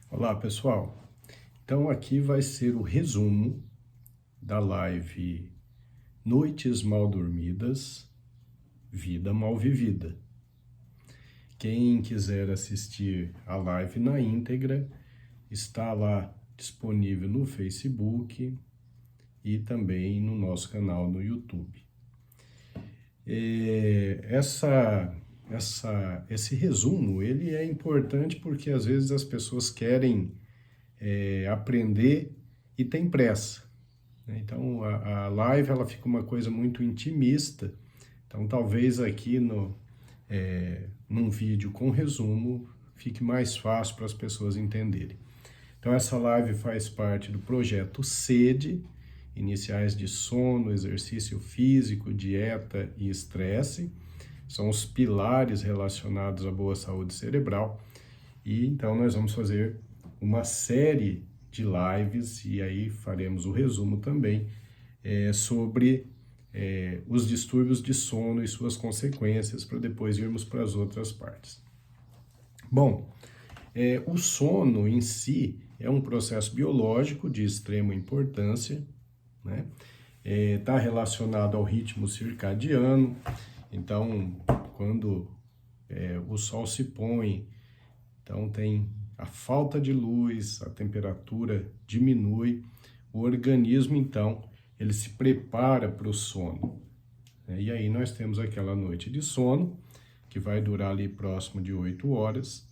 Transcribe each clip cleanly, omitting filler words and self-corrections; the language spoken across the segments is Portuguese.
Olá, pessoal. Então aqui vai ser o resumo da live Noites Mal Dormidas, Vida Mal Vivida. Quem quiser assistir a live na íntegra, está lá disponível no Facebook e também no nosso canal no YouTube. Esse resumo ele é importante porque às vezes as pessoas querem aprender e tem pressa, né? Então a live ela fica uma coisa muito intimista. Então talvez aqui num vídeo com resumo fique mais fácil para as pessoas entenderem. Então essa live faz parte do projeto SED, Iniciais de Sono, Exercício Físico, Dieta e Estresse. São os pilares relacionados à boa saúde cerebral. E então nós vamos fazer uma série de lives, e aí faremos o resumo também, sobre os distúrbios de sono e suas consequências, para depois irmos para as outras partes. Bom, o sono em si é um processo biológico de extrema importância, né? Está relacionado ao ritmo circadiano. Então, quando o sol se põe, então tem a falta de luz, a temperatura diminui, o organismo então ele se prepara para o sono. E aí nós temos aquela noite de sono, que vai durar ali próximo de 8 horas,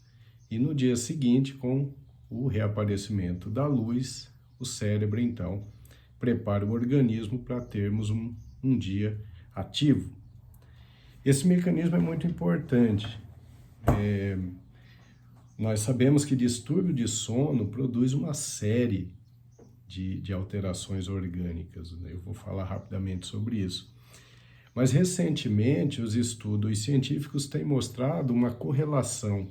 e no dia seguinte, com o reaparecimento da luz, o cérebro então prepara o organismo para termos um dia ativo. Esse mecanismo é muito importante. Nós sabemos que distúrbio de sono produz uma série de alterações orgânicas, né? Eu vou falar rapidamente sobre isso. Mas recentemente os estudos científicos têm mostrado uma correlação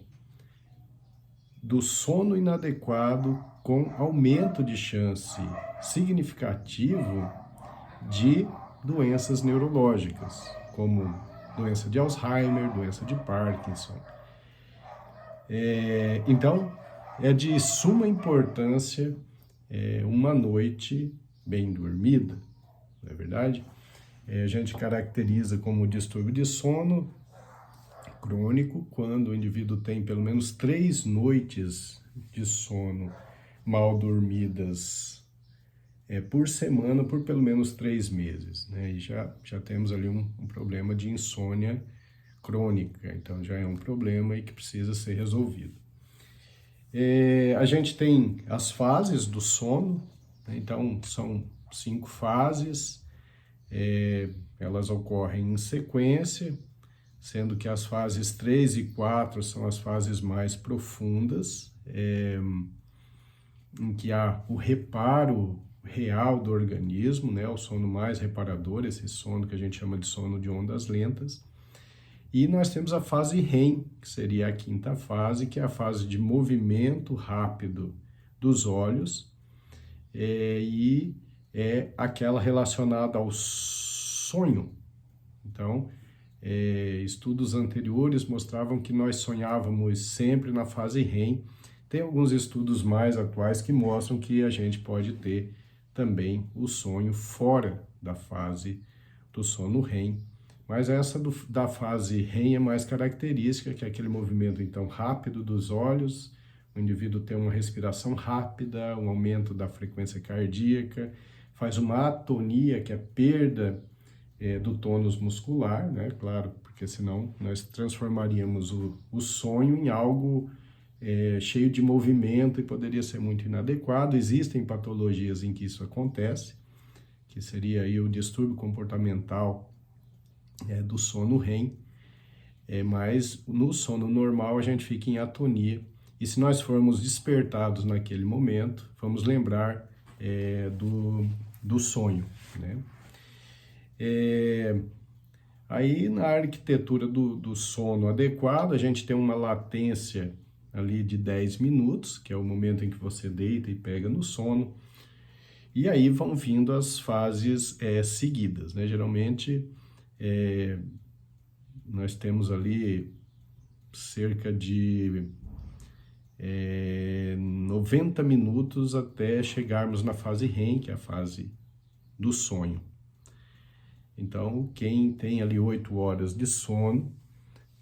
do sono inadequado com aumento de chance significativo de doenças neurológicas, como doença de Alzheimer, doença de Parkinson. Então, é de suma importância uma noite bem dormida, não é verdade? A gente caracteriza como distúrbio de sono crônico quando o indivíduo tem pelo menos 3 noites de sono mal dormidas por semana por pelo menos 3 meses, né? E já temos ali um problema de insônia crônica, então já é um problema e que precisa ser resolvido. A gente tem as fases do sono, né? Então são 5 fases, elas ocorrem em sequência, sendo que as fases 3 e 4 são as fases mais profundas, em que há o reparo real do organismo, né? O sono mais reparador, esse sono que a gente chama de sono de ondas lentas. E nós temos a fase REM, que seria a quinta fase, que é a fase de movimento rápido dos olhos, e é aquela relacionada ao sonho. Então, estudos anteriores mostravam que nós sonhávamos sempre na fase REM. Tem alguns estudos mais atuais que mostram que a gente pode ter também o sonho fora da fase do sono REM. Mas essa da fase REM é mais característica, que é aquele movimento então rápido dos olhos, o indivíduo tem uma respiração rápida, um aumento da frequência cardíaca, faz uma atonia, que é a perda do tônus muscular, né? Claro, porque senão nós transformaríamos o sonho em algo cheio de movimento e poderia ser muito inadequado. Existem patologias em que isso acontece, que seria aí o distúrbio comportamental do sono REM, mas no sono normal a gente fica em atonia, e se nós formos despertados naquele momento, vamos lembrar do sonho, né? Aí na arquitetura do sono adequado, a gente tem uma latência ali de 10 minutos, que é o momento em que você deita e pega no sono, e aí vão vindo as fases seguidas, né? Geralmente nós temos ali cerca de 90 minutos até chegarmos na fase REM, que é a fase do sonho. Então, quem tem ali 8 horas de sono,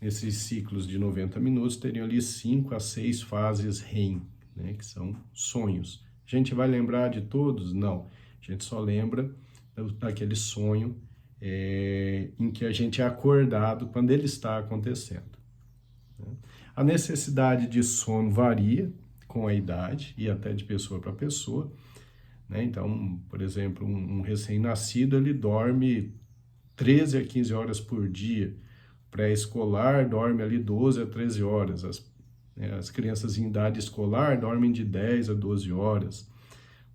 nesses ciclos de 90 minutos, teriam ali 5 a 6 fases REM, né, que são sonhos. A gente vai lembrar de todos? Não. A gente só lembra daquele sonho em que a gente é acordado quando ele está acontecendo. A necessidade de sono varia com a idade e até de pessoa para pessoa, né? Então, por exemplo, um recém-nascido, ele dorme 13 a 15 horas por dia. Pré-escolar dorme ali 12 a 13 horas. As crianças em idade escolar dormem de 10 a 12 horas.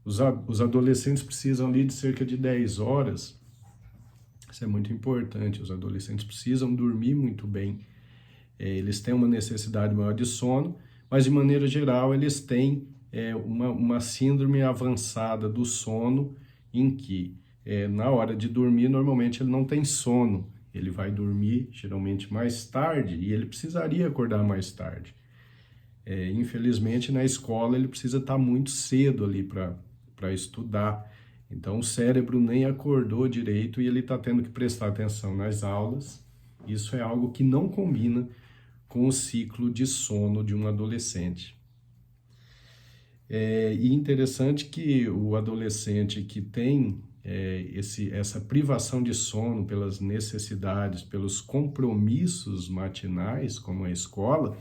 Os adolescentes precisam ali de cerca de 10 horas. Isso é muito importante. Os adolescentes precisam dormir muito bem. Eles têm uma necessidade maior de sono, mas de maneira geral eles têm uma síndrome avançada do sono, em que na hora de dormir normalmente ele não tem sono, ele vai dormir geralmente mais tarde e ele precisaria acordar mais tarde. Infelizmente na escola ele precisa estar muito cedo ali para estudar, então o cérebro nem acordou direito e ele está tendo que prestar atenção nas aulas. Isso é algo que não combina com o ciclo de sono de um adolescente. E interessante que o adolescente que tem essa privação de sono pelas necessidades, pelos compromissos matinais, como a escola,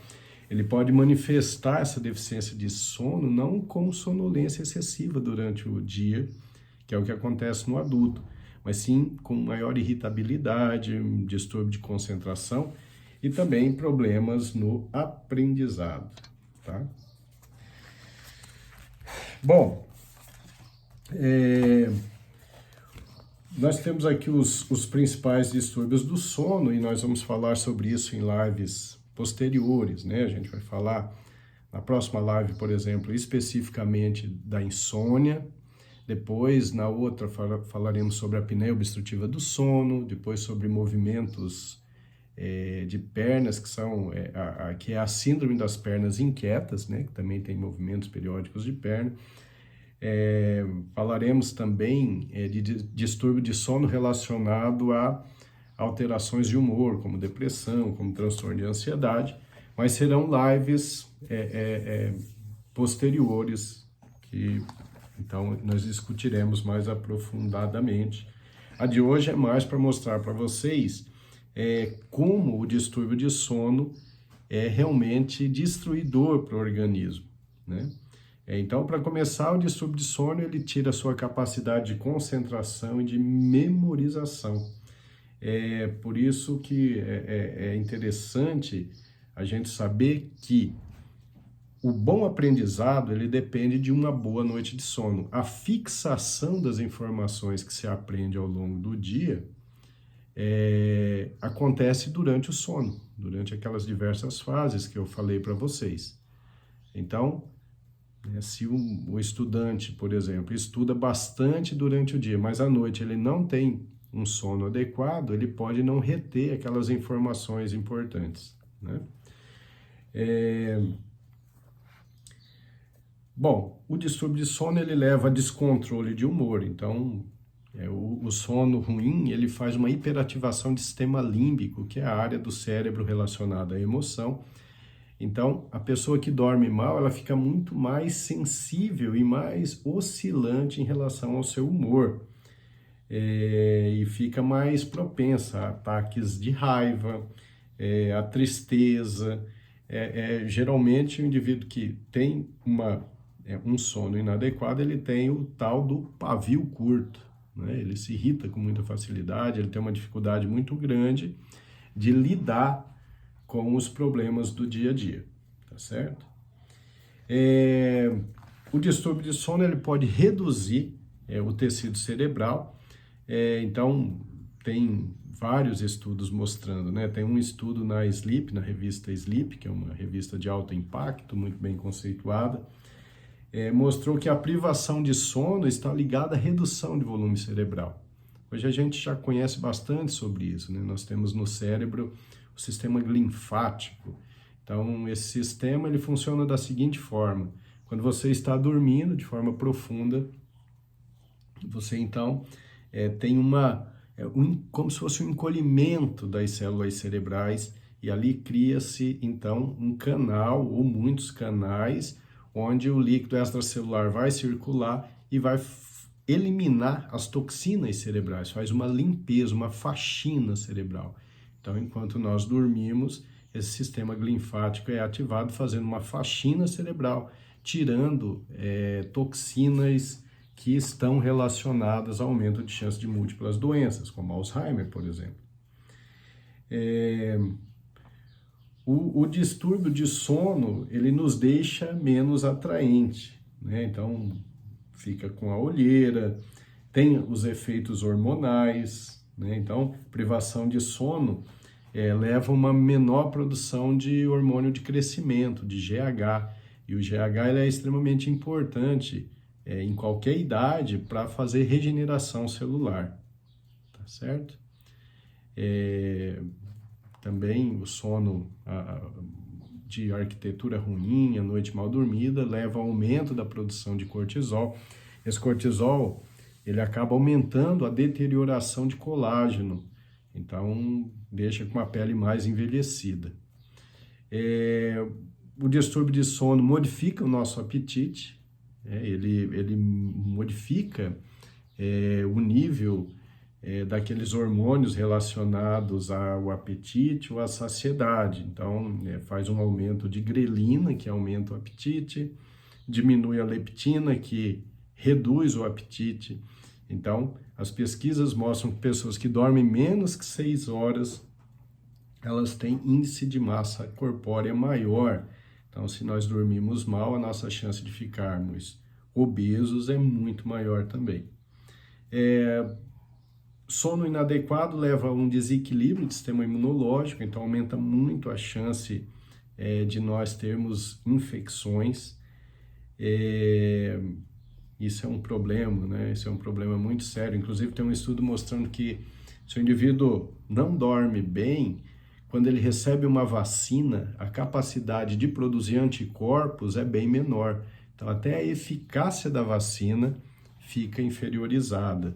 ele pode manifestar essa deficiência de sono não com sonolência excessiva durante o dia, que é o que acontece no adulto, mas sim com maior irritabilidade, distúrbio de concentração e também problemas no aprendizado, tá? Bom, nós temos aqui os principais distúrbios do sono e nós vamos falar sobre isso em lives posteriores, né? A gente vai falar na próxima live, por exemplo, especificamente da insônia. Depois, na outra, falaremos sobre a apneia obstrutiva do sono, depois sobre movimentos de pernas, que é a síndrome das pernas inquietas, né, que também tem movimentos periódicos de perna. Falaremos também de distúrbio de sono relacionado a alterações de humor, como depressão, como transtorno de ansiedade, mas serão lives posteriores, que então nós discutiremos mais aprofundadamente. A de hoje é mais para mostrar para vocês como o distúrbio de sono é realmente destruidor para o organismo, né? Então, para começar, o distúrbio de sono, ele tira a sua capacidade de concentração e de memorização. Por isso que é interessante a gente saber que o bom aprendizado, ele depende de uma boa noite de sono. A fixação das informações que se aprende ao longo do dia acontece durante o sono, durante aquelas diversas fases que eu falei para vocês. Então, se o estudante, por exemplo, estuda bastante durante o dia, mas à noite ele não tem um sono adequado, ele pode não reter aquelas informações importantes, né? Bom, o distúrbio de sono, ele leva a descontrole de humor. Então, o sono ruim, ele faz uma hiperativação do sistema límbico, que é a área do cérebro relacionada à emoção. Então, a pessoa que dorme mal, ela fica muito mais sensível e mais oscilante em relação ao seu humor. E fica mais propensa a ataques de raiva, a tristeza. Geralmente, o indivíduo que tem um sono inadequado, ele tem o tal do pavio curto, né? Ele se irrita com muita facilidade, ele tem uma dificuldade muito grande de lidar com os problemas do dia a dia, tá certo? O distúrbio de sono, ele pode reduzir o tecido cerebral, então tem vários estudos mostrando, né? Tem um estudo na Sleep, na revista Sleep, que é uma revista de alto impacto, muito bem conceituada, mostrou que a privação de sono está ligada à redução de volume cerebral. Hoje a gente já conhece bastante sobre isso, né? Nós temos no cérebro o sistema linfático. Então, esse sistema, ele funciona da seguinte forma: Quando você está dormindo de forma profunda, você então tem como se fosse um encolhimento das células cerebrais, e ali cria-se então um canal ou muitos canais onde o líquido extracelular vai circular e vai eliminar as toxinas cerebrais, faz uma limpeza, uma faxina cerebral. Então, enquanto nós dormimos, esse sistema linfático é ativado, fazendo uma faxina cerebral, tirando toxinas que estão relacionadas ao aumento de chance de múltiplas doenças, como Alzheimer, por exemplo. O distúrbio de sono, ele nos deixa menos atraente, né? Então, fica com a olheira, tem os efeitos hormonais, né? Então, privação de sono leva a uma menor produção de hormônio de crescimento, de GH, e o GH ele é extremamente importante em qualquer idade para fazer regeneração celular, tá certo? Também o sono de arquitetura ruim, a noite mal dormida, leva ao aumento da produção de cortisol. Esse cortisol, ele acaba aumentando a deterioração de colágeno, então deixa com a pele mais envelhecida. O distúrbio de sono modifica o nosso apetite, ele modifica o nível daqueles hormônios relacionados ao apetite ou à saciedade. Então, faz um aumento de grelina, que aumenta o apetite, diminui a leptina, que reduz o apetite. Então, as pesquisas mostram que pessoas que dormem menos que 6 horas, elas têm índice de massa corpórea maior. Então, se nós dormimos mal, a nossa chance de ficarmos obesos é muito maior também. Sono inadequado leva a um desequilíbrio do sistema imunológico, então aumenta muito a chance de nós termos infecções. Isso é um problema, né? Isso é um problema muito sério. Inclusive, tem um estudo mostrando que se o indivíduo não dorme bem, quando ele recebe uma vacina, a capacidade de produzir anticorpos é bem menor. Então, até a eficácia da vacina fica inferiorizada.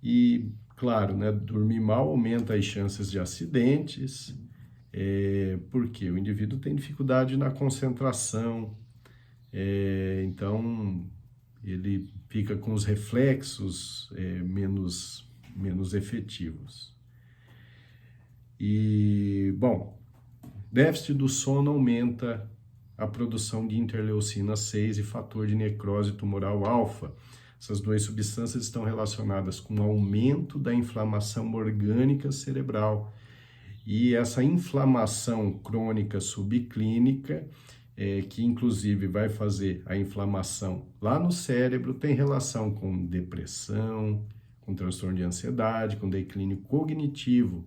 E, claro, né, dormir mal aumenta as chances de acidentes, porque o indivíduo tem dificuldade na concentração, então ele fica com os reflexos menos efetivos. E, bom, déficit do sono aumenta a produção de interleucina 6 e fator de necrose tumoral alfa. Essas duas substâncias estão relacionadas com o aumento da inflamação orgânica cerebral. E essa inflamação crônica subclínica, que inclusive vai fazer a inflamação lá no cérebro, tem relação com depressão, com transtorno de ansiedade, com declínio cognitivo.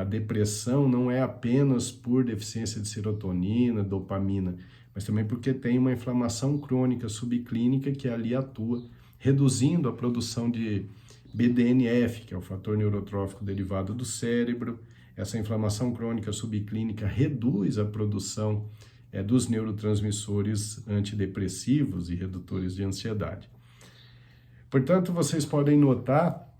A depressão não é apenas por deficiência de serotonina, dopamina, mas também porque tem uma inflamação crônica subclínica que ali atua, reduzindo a produção de BDNF, que é o fator neurotrófico derivado do cérebro. Essa inflamação crônica subclínica reduz a produção dos neurotransmissores antidepressivos e redutores de ansiedade. Portanto, vocês podem notar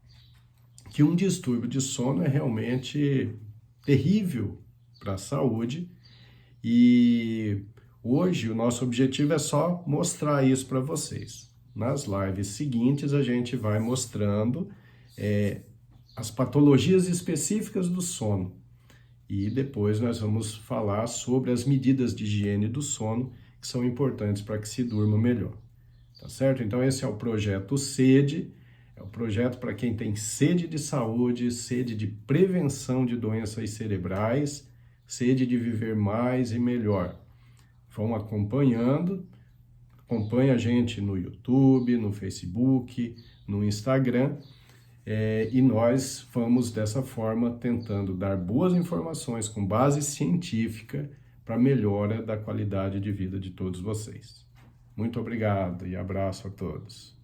que um distúrbio de sono é realmente terrível para a saúde, e hoje o nosso objetivo é só mostrar isso para vocês. Nas lives seguintes a gente vai mostrando as patologias específicas do sono, e depois nós vamos falar sobre as medidas de higiene do sono que são importantes para que se durma melhor, tá certo? Então esse é o projeto SEDE. É um projeto para quem tem sede de saúde, sede de prevenção de doenças cerebrais, sede de viver mais e melhor. Vão acompanhando, acompanha a gente no YouTube, no Facebook, no Instagram, e nós vamos dessa forma tentando dar boas informações com base científica para melhora da qualidade de vida de todos vocês. Muito obrigado e abraço a todos.